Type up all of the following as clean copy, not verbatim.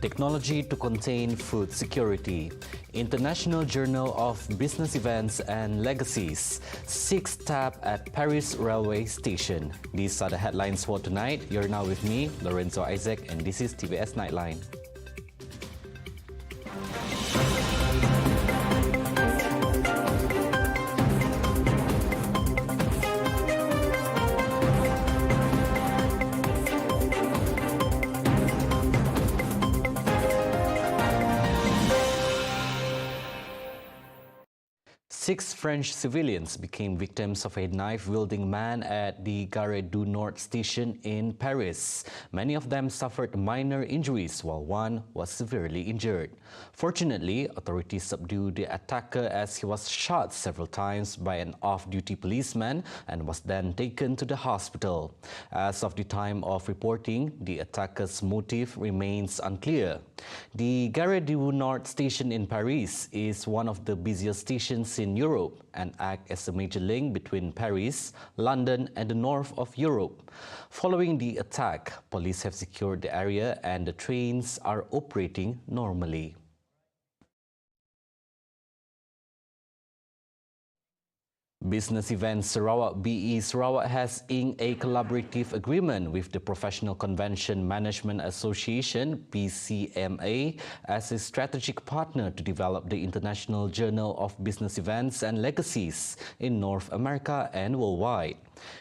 Technology to contain food security. International Journal of Business Events and Legacies. 6th tap at Paris Railway Station. These are the headlines for tonight. You're now with me, Lorenzo Isaac, and this is TVS Nightline. Six French civilians became victims of a knife-wielding man at the Gare du Nord station in Paris. Many of them suffered minor injuries, while one was severely injured. Fortunately, authorities subdued the attacker as he was shot several times by an off-duty policeman and was then taken to the hospital. As of the time of reporting, the attacker's motive remains unclear. The Gare du Nord station in Paris is one of the busiest stations in Europe and act as a major link between Paris, London and the north of Europe. Following the attack, police have secured the area and the trains are operating normally. Business Events Sarawak BE Sarawak has inked a collaborative agreement with the Professional Convention Management Association PCMA as a strategic partner to develop the International Journal of Business Events and Legacies in North America and worldwide.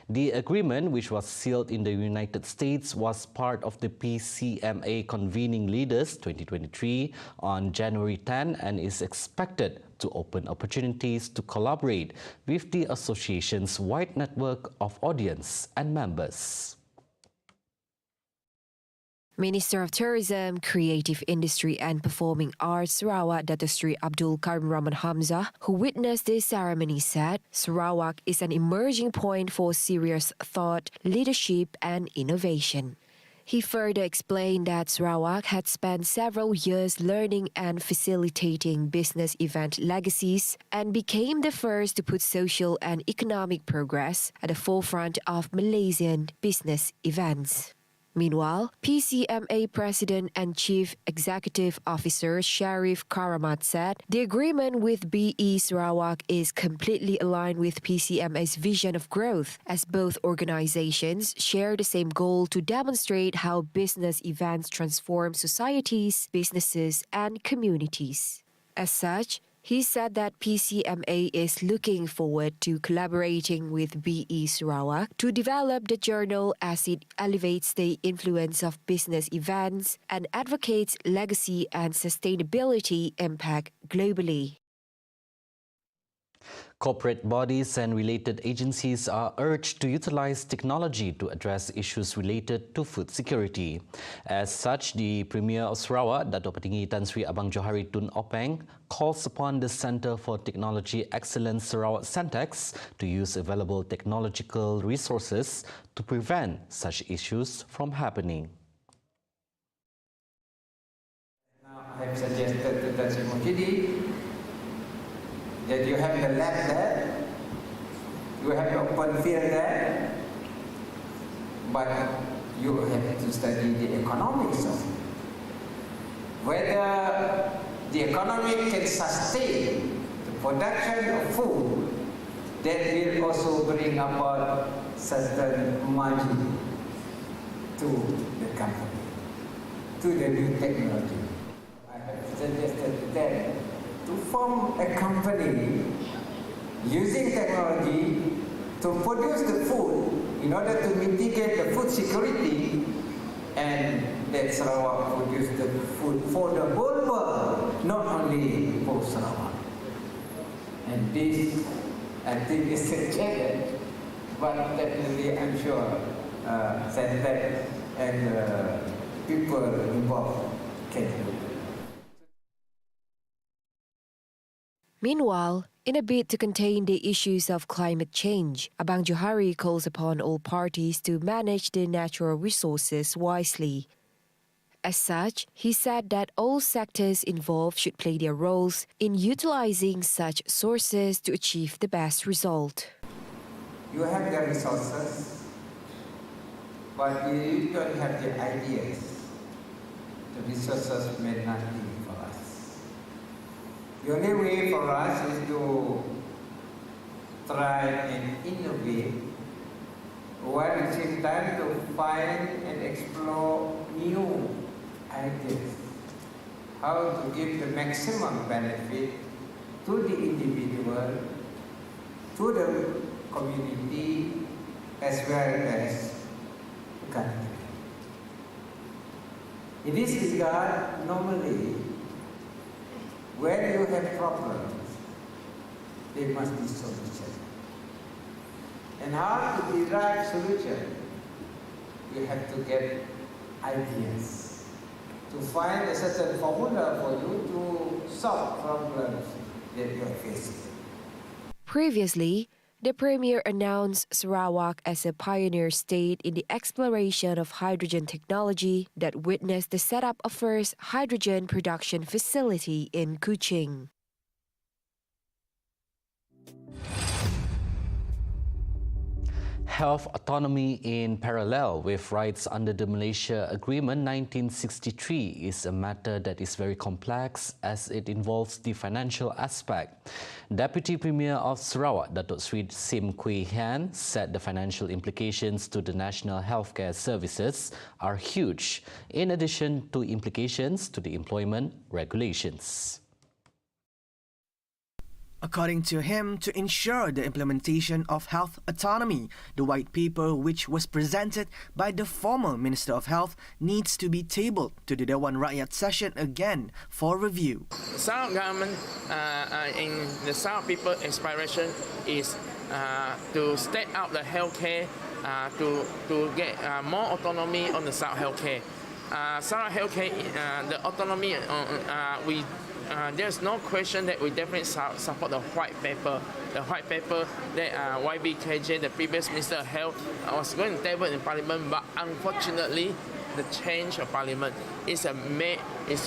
The agreement, which was sealed in the United States, was part of the PCMA Convening Leaders 2023 on January 10 and is expected to open opportunities to collaborate with the association's wide network of audience and members. Minister of Tourism, Creative Industry and Performing Arts Sarawak Dato Sri Abdul Karim Rahman Hamzah, who witnessed this ceremony, said Sarawak is an emerging point for serious thought, leadership and innovation. He further explained that Sarawak had spent several years learning and facilitating business event legacies and became the first to put social and economic progress at the forefront of Malaysian business events. Meanwhile, PCMA President and Chief Executive Officer Sharif Karamat said the agreement with BE Sarawak is completely aligned with PCMA's vision of growth, as both organizations share the same goal to demonstrate how business events transform societies, businesses, and communities. As such, he said that PCMA is looking forward to collaborating with BE Sarawak to develop the journal as it elevates the influence of business events and advocates legacy and sustainability impact globally. Corporate bodies and related agencies are urged to utilize technology to address issues related to food security. As such, the Premier of Sarawak, Dato' Petinggi Tan Sri Abang Johari Tun Openg, calls upon the Centre for Technology Excellence Sarawak Centex to use available technological resources to prevent such issues from happening. Now, I have suggested to Tan Sri Mujidi that you have the lab there, you have the open field there, but you have to study the economics of it. Whether the economy can sustain the production of food, that will also bring about certain margin to the company, to the new technology. I have suggested to them to form a company using technology to produce the food in order to mitigate the food security, and that Sarawak produce the food for the whole world, not only for Sarawak. And this, I think, is a challenge, but definitely I'm sure Centex and people involved can do it. Meanwhile, in a bid to contain the issues of climate change, Abang Johari calls upon all parties to manage their natural resources wisely. As such, he said that all sectors involved should play their roles in utilizing such sources to achieve the best result. You have the resources, but you don't have the ideas. the resources meant nothing for us. The only way for us is to try and innovate, while at the same time to find and explore new ideas, how to give the maximum benefit to the individual, to the community, as well as the country. In this regard, normally, when you have problems, there must be solution. And how to derive solution? You have to get ideas, to find a certain formula for you to solve problems that you are facing. Previously, the Premier announced Sarawak as a pioneer state in the exploration of hydrogen technology that witnessed the setup of first hydrogen production facility in Kuching. Health autonomy in parallel with rights under the Malaysia Agreement 1963 is a matter that is very complex as it involves the financial aspect. Deputy Premier of Sarawak, Datuk Sri Sim Kui Hian, said the financial implications to the national healthcare services are huge, in addition to implications to the employment regulations. According to him, to ensure the implementation of health autonomy, the white paper which was presented by the former Minister of Health needs to be tabled to the Dewan Rakyat session again for review. The Sarawak government in the Sarawak people aspiration is to step up the healthcare to get more autonomy on the Sarawak healthcare. Sarawak healthcare, the autonomy, there's no question that we definitely support the white paper. The white paper that YBKJ, the previous Minister of Health, was going to table in Parliament, but unfortunately, the change of Parliament is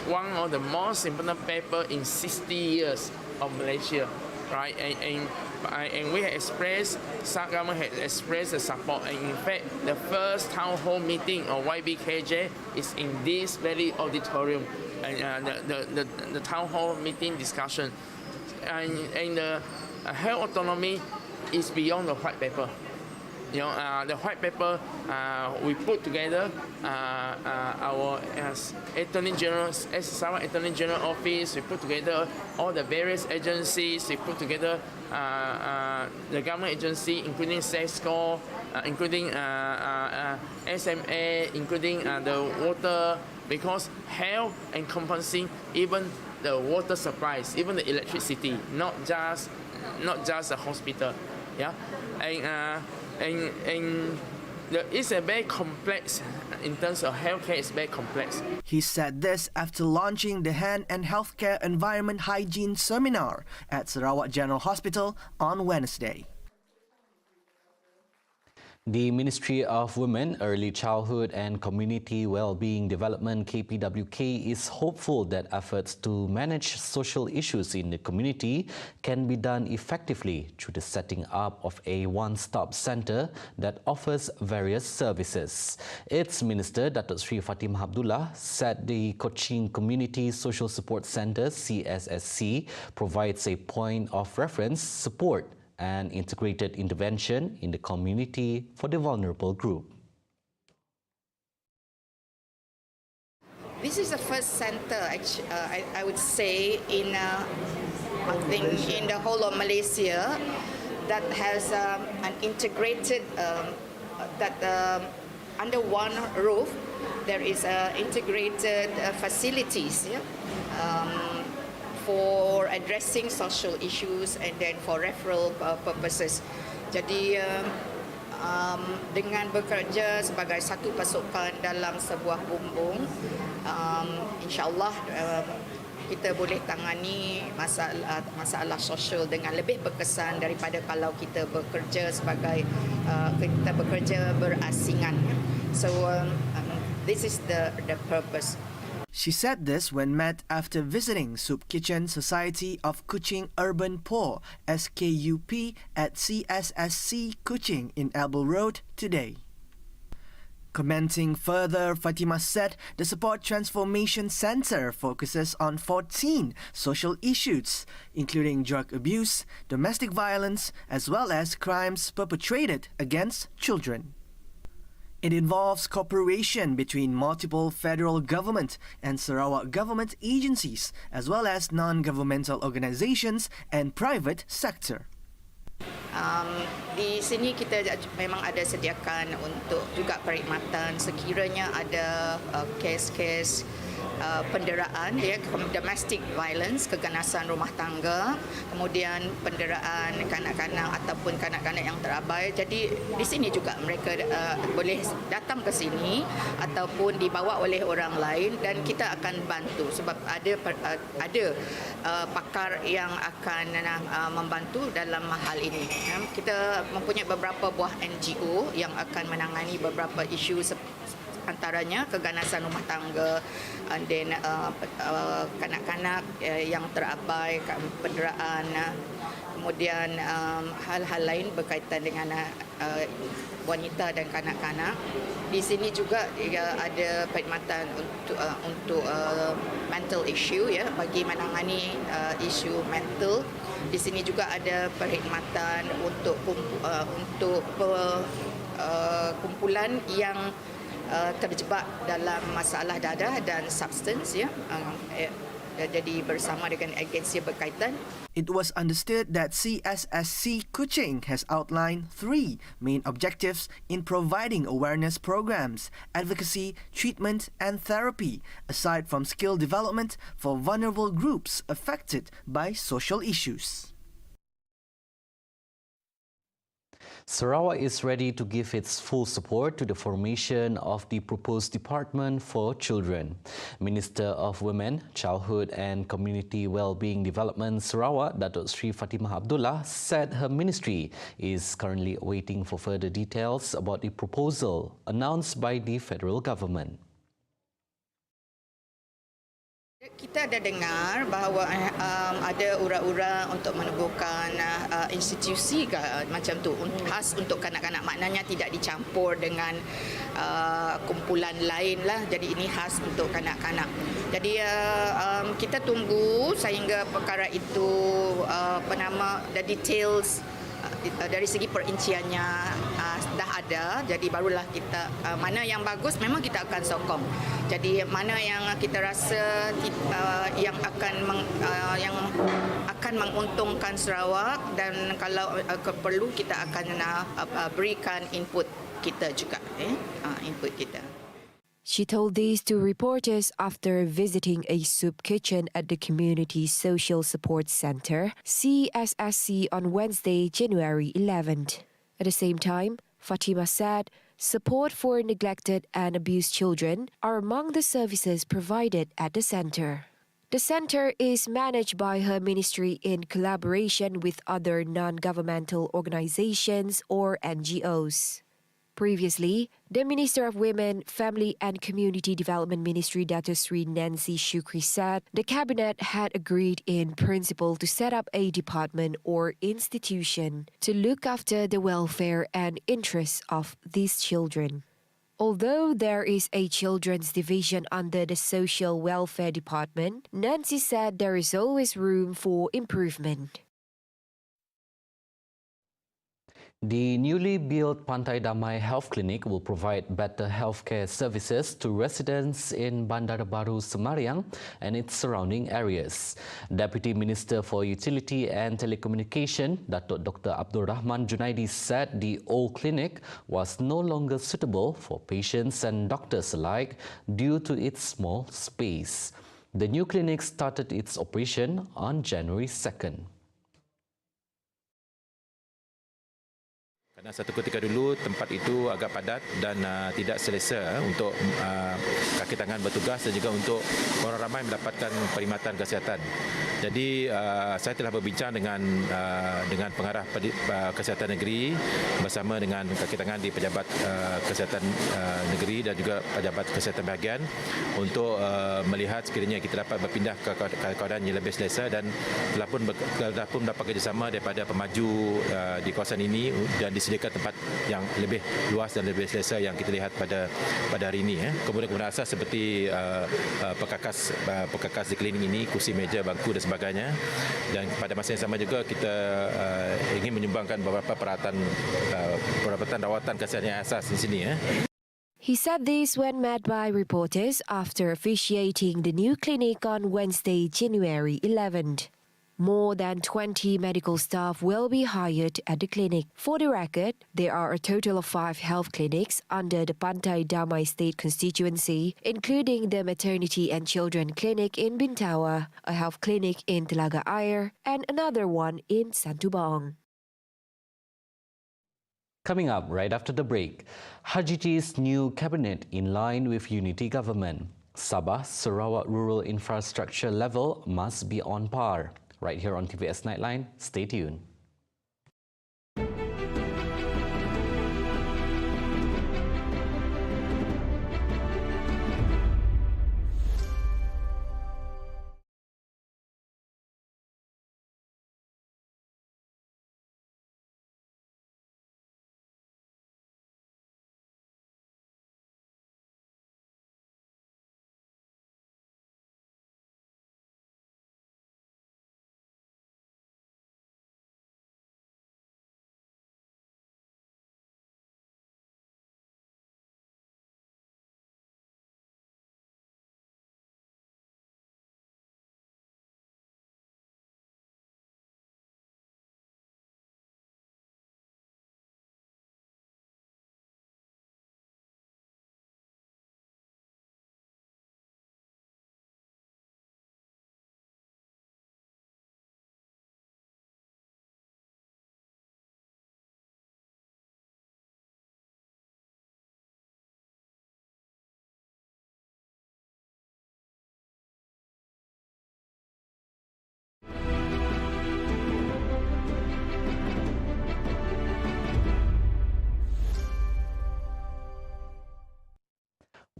one of the most important paper in 60 years of Malaysia, right? And we have expressed, Sarawak government has expressed the support. And in fact, the first town hall meeting of YBKJ is in this very auditorium. And the town hall meeting discussion, and the health autonomy is beyond the white paper. You know, the white paper we put together our Attorney General, Sarawak Attorney General Office. We put together all the various agencies. We put together the government agency, including SESCO, including SMA, including the water. Because health encompassing even the water supplies, even the electricity, not just the hospital, yeah, and it's a very complex in terms of healthcare. It's very complex. He said this after launching the Hand and Healthcare Environment Hygiene Seminar at Sarawak General Hospital on Wednesday. The Ministry of Women, Early Childhood and Community Wellbeing Development KPWK is hopeful that efforts to manage social issues in the community can be done effectively through the setting up of a one-stop centre that offers various services. Its Minister, Datuk Sri Fatimah Abdullah, said the Kuching Community Social Support Centre, CSSC, provides a point of reference, support and integrated intervention in the community for the vulnerable group. This is the first centre, I would say, in the whole of Malaysia that has an integrated, under one roof, there is integrated facilities, yeah? For addressing social issues and then for referral purposes. Jadi dengan bekerja sebagai satu pasukan dalam sebuah bumbung, insyaAllah kita boleh tangani masalah sosial dengan lebih berkesan daripada kalau kita bekerja sebagai kita bekerja berasingan. So this is the purpose. She said this when met after visiting Soup Kitchen Society of Kuching Urban Poor (SKUP) at CSSC Kuching in Elbow Road today. Commenting further, Fatima said the Support Transformation Centre focuses on 14 social issues, including drug abuse, domestic violence, as well as crimes perpetrated against children. It involves cooperation between multiple federal government and Sarawak government agencies, as well as non-governmental organisations and private sector. Di sini kita memang ada sediakan untuk juga perkhidmatan sekiranya ada kes-kes penderaan, domestic violence, keganasan rumah tangga, kemudian penderaan kanak-kanak ataupun kanak-kanak yang terabai. Jadi di sini juga mereka boleh datang ke sini ataupun dibawa oleh orang lain dan kita akan bantu sebab ada pakar yang akan membantu dalam hal ini. Kita mempunyai beberapa buah NGO yang akan menangani beberapa isu antaranya keganasan rumah tangga dan kanak-kanak yang terabai, penderaan, kemudian hal-hal lain berkaitan dengan wanita dan kanak-kanak. Di sini juga ada perkhidmatan untuk mental issue bagi menangani isu mental. Di sini juga ada perkhidmatan untuk kumpulan yang terjebak dalam masalah dadah dan substance jadi bersama dengan agensi berkaitan. It was understood that CSSC Kuching has outlined 3 main objectives in providing awareness programs, advocacy, treatment and therapy, aside from skill development for vulnerable groups affected by social issues. Sarawak is ready to give its full support to the formation of the proposed Department for Children. Minister of Women, Childhood and Community Wellbeing Development Sarawak, Datuk Sri Fatimah Abdullah, said her ministry is currently waiting for further details about the proposal announced by the federal government. Kita ada dengar bahawa ada ura-ura untuk menubuhkan institusi macam tu khas untuk kanak-kanak, maknanya tidak dicampur dengan kumpulan lain lah. Jadi ini khas untuk kanak-kanak. Jadi kita tunggu sehingga perkara itu the details dari segi perinciannya dah ada, jadi barulah kita mana yang bagus memang kita akan sokong. Jadi mana yang kita rasa yang akan menguntungkan Sarawak dan kalau perlu kita akan berikan input kita juga, input kita. She told this to reporters after visiting a soup kitchen at the Community Social Support Centre, CSSC, on Wednesday, January 11th. At the same time, Fatima said support for neglected and abused children are among the services provided at the centre. The centre is managed by her ministry in collaboration with other non-governmental organisations or NGOs. Previously, the Minister of Women, Family and Community Development Ministry, Datuk Sri Nancy Shukri, said the Cabinet had agreed in principle to set up a department or institution to look after the welfare and interests of these children. Although there is a children's division under the Social Welfare Department, Nancy said there is always room for improvement. The newly built Pantai Damai Health Clinic will provide better healthcare services to residents in Bandar Baru, Semariang and its surrounding areas. Deputy Minister for Utility and Telecommunication, Datuk Dr. Abdul Rahman Junaidi, said the old clinic was no longer suitable for patients and doctors alike due to its small space. The new clinic started its operation on January 2nd. Karena satu ketika dulu tempat itu agak padat dan tidak selesa untuk kaki tangan bertugas dan juga untuk orang ramai mendapatkan perkhidmatan kesihatan. Jadi saya telah berbincang dengan pengarah kesihatan negeri bersama dengan kaki tangan di pejabat kesihatan negeri dan juga pejabat kesihatan bahagian untuk melihat sekiranya kita dapat berpindah ke keadaan yang lebih selesa dan telah pun mendapat kerjasama daripada pemaju di kawasan ini dan di disediakan tempat yang lebih luas dan lebih selesa yang kita lihat pada hari ini. Kemudian asas seperti perkakas di klinik ini, kursi meja, bangku dan sebagainya. Dan pada masa yang sama juga kita ingin menyumbangkan beberapa peralatan rawatan kesihatan yang asas di sini. He said this when met by reporters after officiating the new clinic on Wednesday, January 11th. More than 20 medical staff will be hired at the clinic. For the record, there are a total of 5 health clinics under the Pantai Damai State constituency, including the Maternity and Children Clinic in Bintawa, a health clinic in Telaga Air, and another one in Santubong. Coming up right after the break, Hajiji's new cabinet in line with unity government. Sabah Sarawak rural infrastructure level must be on par. Right here on TVS Nightline, stay tuned.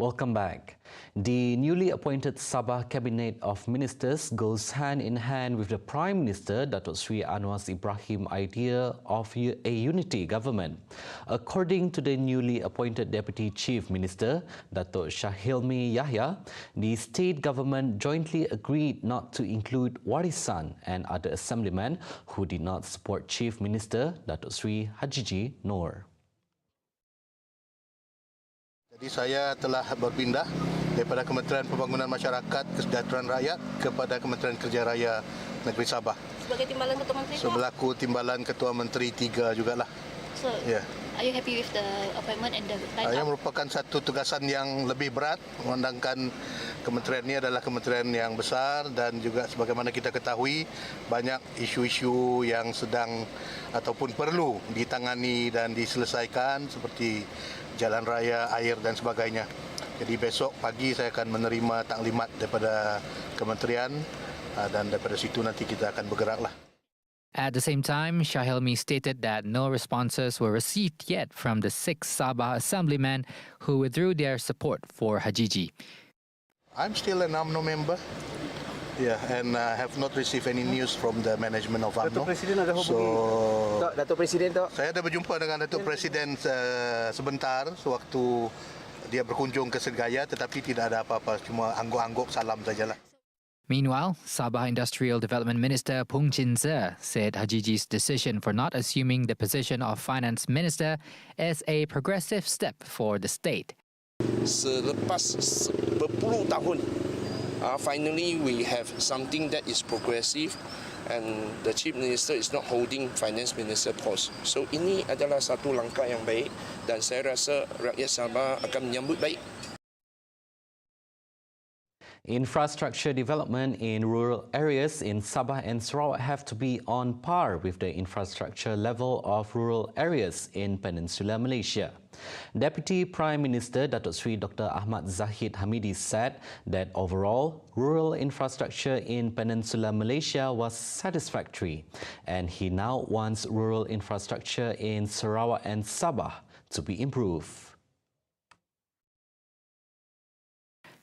Welcome back. The newly appointed Sabah Cabinet of Ministers goes hand in hand with the Prime Minister Datuk Sri Anwar Ibrahim's idea of a unity government. According to the newly appointed Deputy Chief Minister Datuk Syahilmi Yahya, the state government jointly agreed not to include warisan and other assemblymen who did not support Chief Minister Datuk Sri Hajiji Noor. Jadi saya telah berpindah daripada Kementerian Pembangunan Masyarakat Kesejahteraan Rakyat kepada Kementerian Kerja Raya Negeri Sabah. Sebagai timbalan Ketua Menteri? Sebelaku timbalan Ketua Menteri 3 jugalah. So, are you happy with the appointment and the line-up? Ia merupakan satu tugasan yang lebih berat, memandangkan kementerian ini adalah kementerian yang besar dan juga sebagaimana kita ketahui banyak isu-isu yang sedang ataupun perlu ditangani dan diselesaikan seperti jalan raya, air dan sebagainya. Jadi besok pagi saya akan menerima taklimat daripada kementerian dan daripada situ nanti kita akan bergeraklah. At the same time, Syahilmi stated that no responses were received yet from the 6 Sabah assemblymen who withdrew their support for Hajiji. I'm still an UMNO member. And I have not received any news from the management of UMNO. Datuk Presiden ada hubungi Datuk Presiden tak? Saya ada berjumpa dengan Datuk Presiden sebentar sewaktu dia berkunjung ke Sergaya, tetapi tidak ada apa-apa, cuma angguk-angguk salam sajalah. Meanwhile, Sabah Industrial Development Minister Pung Chin Tze said Hajiji's decision for not assuming the position of Finance Minister is a progressive step for the state. Selepas berpuluh tahun, finally we have something that is progressive and the Chief Minister is not holding Finance Minister post. So ini adalah satu langkah yang baik dan saya rasa rakyat Sabah akan menyambut baik. Infrastructure development in rural areas in Sabah and Sarawak have to be on par with the infrastructure level of rural areas in Peninsular Malaysia. Deputy Prime Minister Datuk Sri Dr. Ahmad Zahid Hamidi said that overall, rural infrastructure in Peninsular Malaysia was satisfactory, and he now wants rural infrastructure in Sarawak and Sabah to be improved.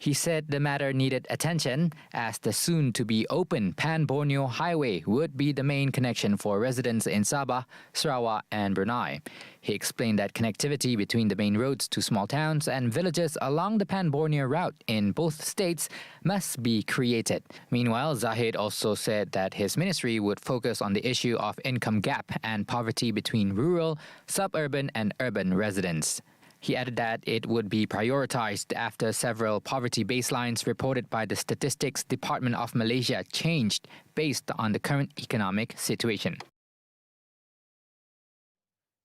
He said the matter needed attention as the soon-to-be-open Pan-Borneo Highway would be the main connection for residents in Sabah, Sarawak and Brunei. He explained that connectivity between the main roads to small towns and villages along the Pan-Borneo route in both states must be created. Meanwhile, Zahid also said that his ministry would focus on the issue of income gap and poverty between rural, suburban and urban residents. He added that it would be prioritized after several poverty baselines reported by the Statistics Department of Malaysia changed based on the current economic situation.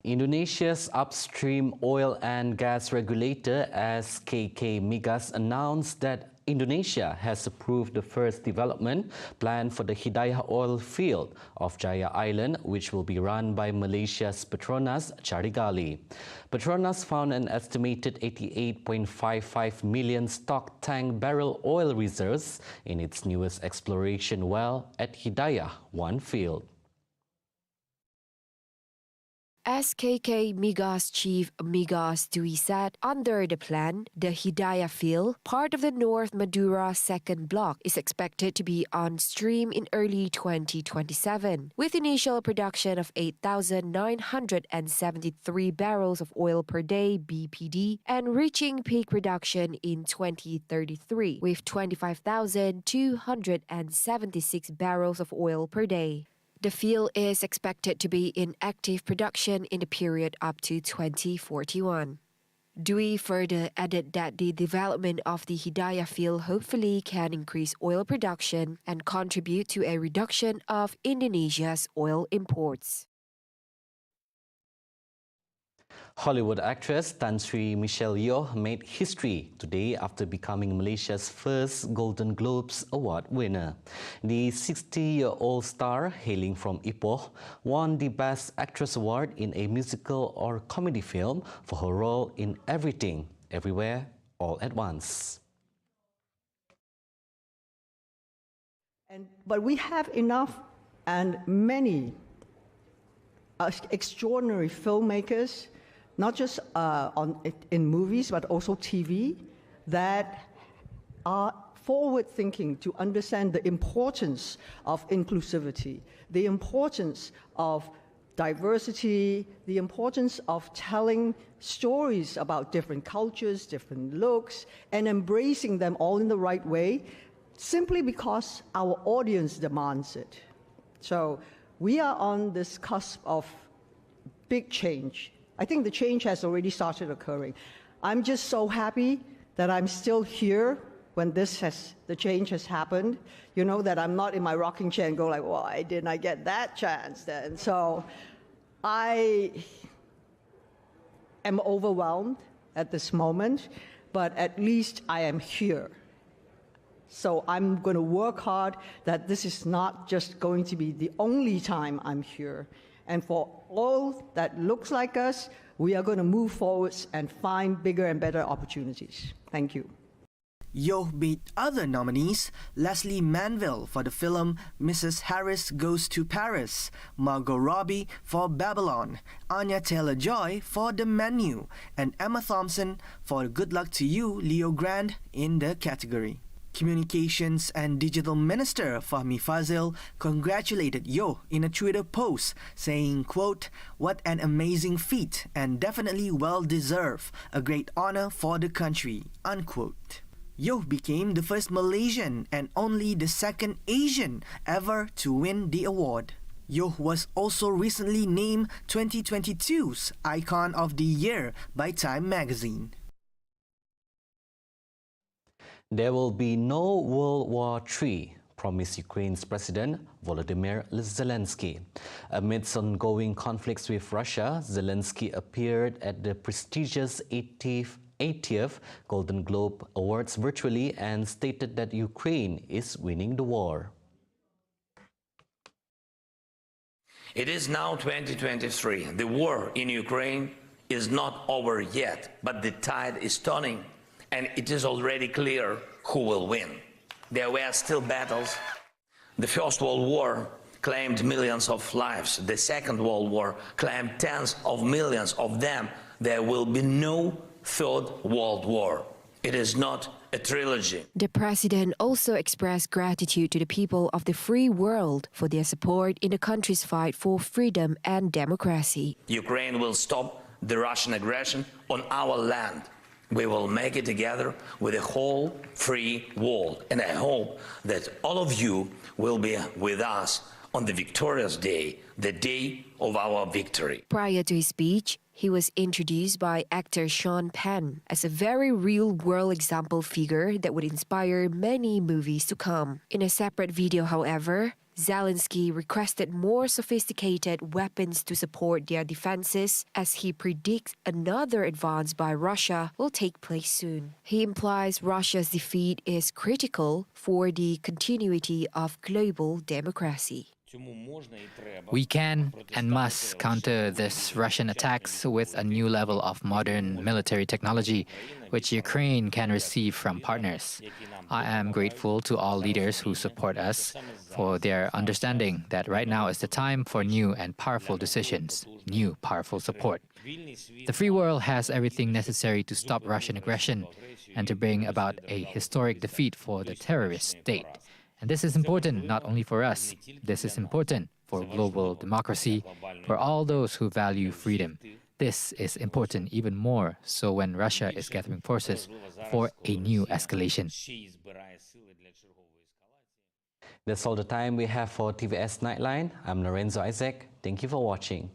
Indonesia's upstream oil and gas regulator SKK Migas announced that Indonesia has approved the first development plan for the Hidayah oil field off Jaya Island, which will be run by Malaysia's Petronas Carigali. Petronas found an estimated 88.55 million stock tank barrel oil reserves in its newest exploration well at Hidayah 1 field. SKK Migas Chief Migas Dwi said under the plan, the Hidayah field, part of the North Madura second block, is expected to be on stream in early 2027, with initial production of 8,973 barrels of oil per day (BPD) and reaching peak production in 2033 with 25,276 barrels of oil per day. The field is expected to be in active production in the period up to 2041. Dwi further added that the development of the Hidayah field hopefully can increase oil production and contribute to a reduction of Indonesia's oil imports. Hollywood actress Tan Sri Michelle Yeoh made history today after becoming Malaysia's first Golden Globes Award winner. The 60-year-old star, hailing from Ipoh, won the Best Actress Award in a musical or comedy film for her role in Everything, Everywhere, All at Once. But we have enough and many extraordinary filmmakers, not just in movies, but also TV, that are forward-thinking to understand the importance of inclusivity, the importance of diversity, the importance of telling stories about different cultures, different looks, and embracing them all in the right way, simply because our audience demands it. So we are on this cusp of big change. I think the change has already started occurring. I'm just so happy that I'm still here when the change has happened. You know, that I'm not in my rocking chair and go like, why didn't I get that chance then? So I am overwhelmed at this moment, but at least I am here. So I'm going to work hard that this is not just going to be the only time I'm here. And for all that looks like us, we are going to move forwards and find bigger and better opportunities. Thank you. Yeoh beat other nominees, Leslie Manville for the film Mrs. Harris Goes to Paris, Margot Robbie for Babylon, Anya Taylor-Joy for The Menu, and Emma Thompson for Good Luck to You, Leo Grande in the category. Communications and Digital Minister Fahmi Fazil congratulated Yeoh in a Twitter post, saying, quote, "What an amazing feat and definitely well-deserved, a great honor for the country," unquote. Yeoh became the first Malaysian and only the second Asian ever to win the award. Yeoh was also recently named 2022's Icon of the Year by Time magazine. There will be no World War III, promised Ukraine's President Volodymyr Zelensky. Amidst ongoing conflicts with Russia, Zelensky appeared at the prestigious 80th Golden Globe Awards virtually and stated that Ukraine is winning the war. It is now 2023. The war in Ukraine is not over yet, but the tide is turning. And it is already clear who will win. There were still battles. The First World War claimed millions of lives. The Second World War claimed tens of millions of them. There will be no Third World War. It is not a trilogy. The president also expressed gratitude to the people of the free world for their support in the country's fight for freedom and democracy. Ukraine will stop the Russian aggression on our land. We will make it together with the whole free world. And I hope that all of you will be with us on the victorious day, the day of our victory. Prior to his speech, he was introduced by actor Sean Penn as a very real-world example figure that would inspire many movies to come. In a separate video, however, Zelensky requested more sophisticated weapons to support their defenses as he predicts another advance by Russia will take place soon. He implies Russia's defeat is critical for the continuity of global democracy. We can and must counter this Russian attacks with a new level of modern military technology, which Ukraine can receive from partners. I am grateful to all leaders who support us for their understanding that right now is the time for new and powerful decisions, new powerful support. The free world has everything necessary to stop Russian aggression and to bring about a historic defeat for the terrorist state. And this is important not only for us, this is important for global democracy, for all those who value freedom. This is important even more so when Russia is gathering forces for a new escalation. That's all the time we have for TVS Nightline. I'm Lorenzo Isaac. Thank you for watching.